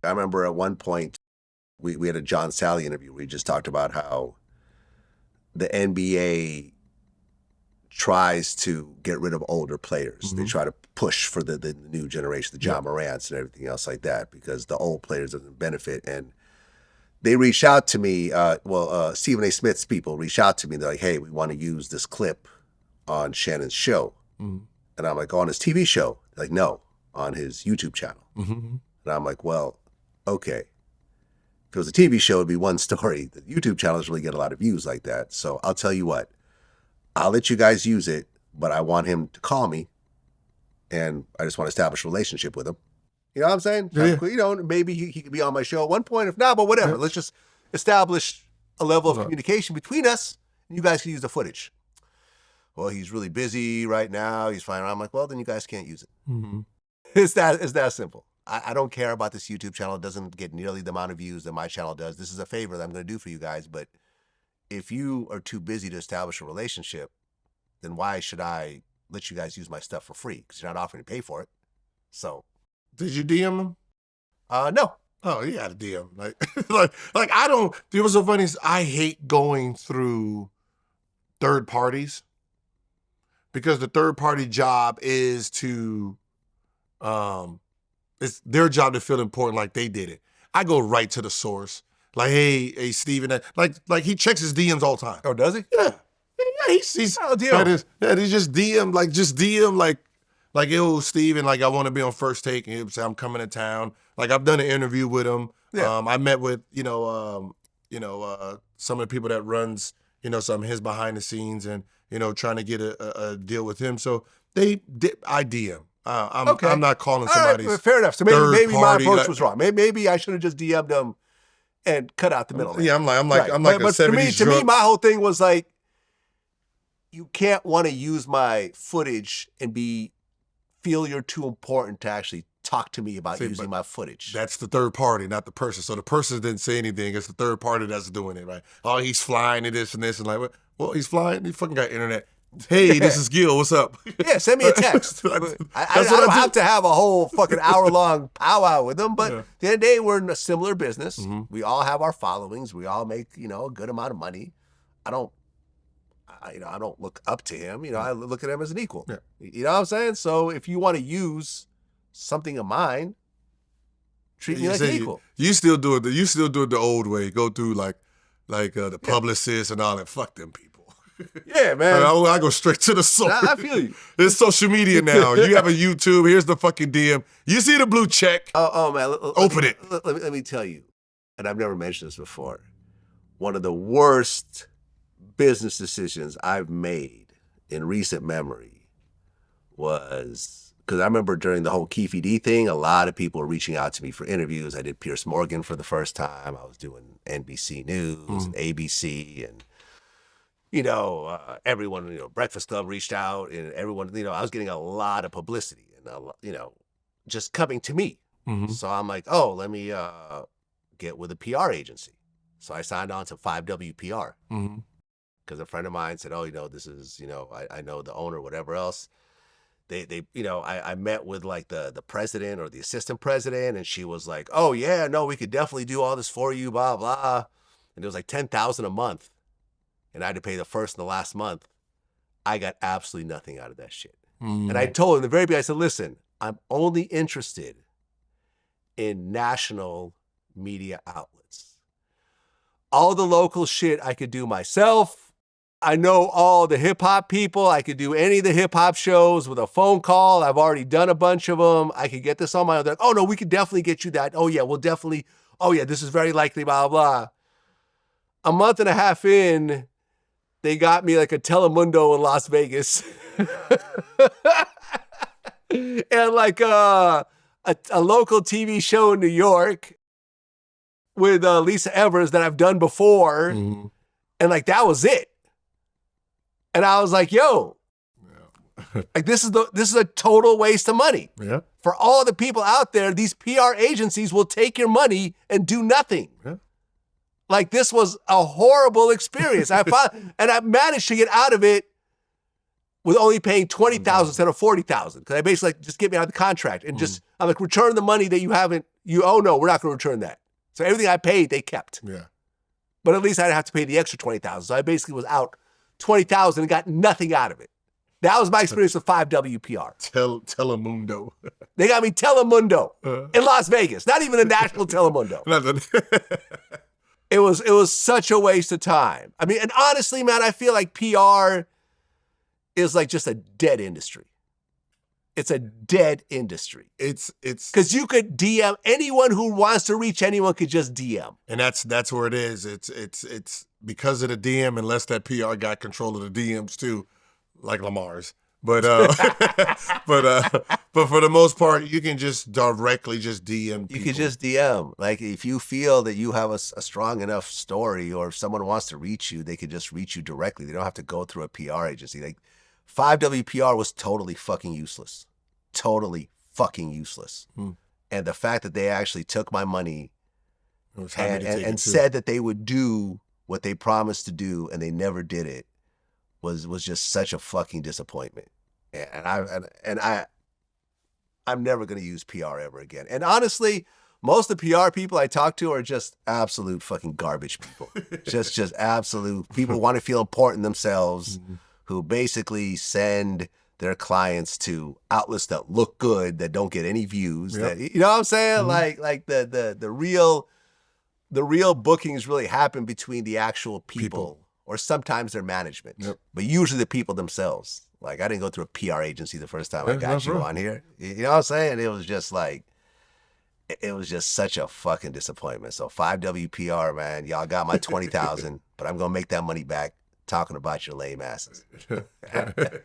I remember at one point we had a John Sally interview where he just talked about how the NBA tries to get rid of older players. They try to push for the new generation, the John Morants and everything else like that, because the old players doesn't benefit. And they reached out to me, Stephen A. Smith's people reached out to me. They're like, hey, we want to use this clip on Shannon's show. And I'm like, on his TV show? They're like, no, on his YouTube channel. And I'm like, well, okay. If it was a TV show, it'd be one story. The YouTube channels really get a lot of views like that. So I'll tell you what, I'll let you guys use it, but I want him to call me, and I just want to establish a relationship with him. You know what I'm saying? Yeah. You know, maybe he could be on my show at one point. If not, but whatever. Yeah. Let's just establish a level of communication between us, and you guys can use the footage. Well, he's really busy right now. He's flying around. I'm like, well, then you guys can't use it. It's that simple. I don't care about this YouTube channel. It doesn't get nearly the amount of views that my channel does. This is a favor that I'm going to do for you guys. But if you are too busy to establish a relationship, then why should I let you guys use my stuff for free? Because you're not offering to pay for it. So. Did you DM him? No. Oh, you got to DM. Like I don't. It was so funny. Is I hate going through third parties because the third party job is to, it's their job to feel important, like they did it. I go right to the source. Like, hey, Steven, like he checks his DMs all the time. Oh, does he? Yeah, he's Oh, deal. He just DM, like, yo, Steven, like, I want to be on First Take, and he'll say, I'm coming to town. Like, I've done an interview with him. Yeah. I met with, some of the people that runs, some of his behind the scenes and, trying to get a deal with him. So I DM. I'm not calling somebody's. All right, fair enough. So maybe my approach like, was wrong. Maybe I should have just DM'd him and cut out the middle. Yeah, I'm like a but 70s to me, my whole thing was like, you can't want to use my footage and feel you're too important to actually talk to me about using my footage. That's the third party, not the person. So the person didn't say anything. It's the third party that's doing it, right? Oh, he's flying and this and this. And like, well, he's flying. He fucking got internet. Hey, this is Gil. What's up? Yeah, send me a text. I don't have to have a whole fucking hour-long powwow with them, but at the end of the day, we're in a similar business. We all have our followings. We all make, a good amount of money. I don't look up to him. I look at him as an equal. Yeah. You know what I'm saying? So if you want to use something of mine, treat me like an equal. You still do it. You still do it the old way. Go through like the publicists and all that. Fuck them people. Yeah, man. I go straight to the source. I feel you. It's social media now. You have a YouTube. Here's the fucking DM. You see the blue check. Oh man. Open it. Let me tell you, and I've never mentioned this before, one of the worst business decisions I've made in recent memory was, because I remember during the whole Keefe D thing, a lot of people were reaching out to me for interviews. I did Piers Morgan for the first time. I was doing NBC News and ABC, and everyone, Breakfast Club reached out, and everyone, I was getting a lot of publicity and, just coming to me. So I'm like, oh, let me get with a PR agency. So I signed on to 5WPR because a friend of mine said, oh, this is, I know the owner, whatever else. I met with like the president or the assistant president, and she was like, oh yeah, no, we could definitely do all this for you, blah, blah. And it was like $10,000 a month. And I had to pay the first and the last month. I got absolutely nothing out of that shit. And I told him in the very beginning, I said, listen, I'm only interested in national media outlets. All the local shit I could do myself. I know all the hip hop people. I could do any of the hip hop shows with a phone call. I've already done a bunch of them. I could get this on my own. They're like, oh no, we could definitely get you that. Oh yeah, we'll definitely. Oh yeah, this is very likely, blah, blah. A month and a half in, they got me like a Telemundo in Las Vegas. And like a local TV show in New York with Lisa Evers that I've done before. And like, that was it. And I was like, yo, like this is a total waste of money. Yeah. For all the people out there, these PR agencies will take your money and do nothing. Yeah. Like, this was a horrible experience. And I managed to get out of it with only paying $20,000 instead of $40,000. Because I basically like, just get me out of the contract and just, I'm like, return the money that you haven't, oh no, we're not going to return that. So everything I paid, they kept. Yeah. But at least I didn't have to pay the extra $20,000. So I basically was out $20,000 and got nothing out of it. That was my experience with 5WPR. Telemundo. They got me Telemundo in Las Vegas. Not even a national Telemundo. It was such a waste of time. I mean, and honestly, man, I feel like PR is like just a dead industry. It's a dead industry. It's because you could DM anyone who wants to reach anyone could just DM. And that's where it is. It's because of the DM, unless that PR got control of the DMs too, like Lamar's. But but for the most part, you can just directly just DM people. You can just DM. Like if you feel that you have a strong enough story, or if someone wants to reach you, they could just reach you directly. They don't have to go through a PR agency. Like 5WPR was totally fucking useless. Totally fucking useless. And the fact that they actually took my money and said that they would do what they promised to do and they never did it was just such a fucking disappointment. And I'm never going to use PR ever again. And honestly, most of the PR people I talk to are just absolute fucking garbage people. just absolute people who want to feel important themselves, who basically send their clients to outlets that look good, that don't get any views. That, you know what I'm saying? Like the real bookings really happen between the actual people. Or sometimes their management, but usually the people themselves. Like I didn't go through a PR agency the first time I got you on here. You know what I'm saying? It was just like, it was just such a fucking disappointment. So 5WPR, man, y'all got my $20,000, but I'm gonna make that money back talking about your lame asses.